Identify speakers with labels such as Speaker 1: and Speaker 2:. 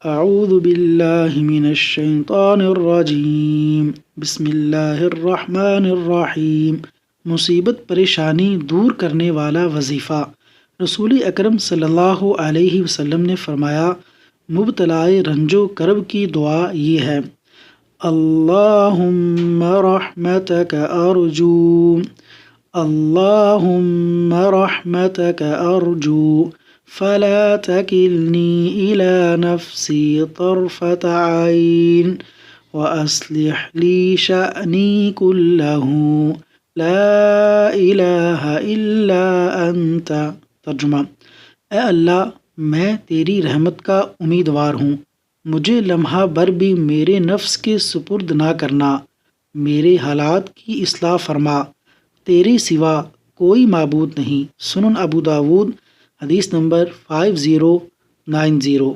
Speaker 1: اعوذ باللہ من الشیطان الرجیم بسم اللہ الرحمن الرحیم۔ مصیبت پریشانی دور کرنے والا وظیفہ۔ رسول اکرم صلی اللہ علیہ وسلم نے فرمایا، مبتلائے رنج و کرب کی دعا یہ ہے: اللہم رحمتک ارجو، اللہم رحمتک ارجو فلا تکلنی الی نفسی طرفۃ عین واصلح لی شأنی کلہ لا الہ الا انت۔ ترجمہ: اے اللہ، میں تیری رحمت کا امیدوار ہوں، مجھے لمحہ بھر بھی میرے نفس کے سپرد نہ کرنا، میرے حالات کی اصلاح فرما، تیرے سوا کوئی معبود نہیں۔ سنن ابو داود، حدیث نمبر 5090۔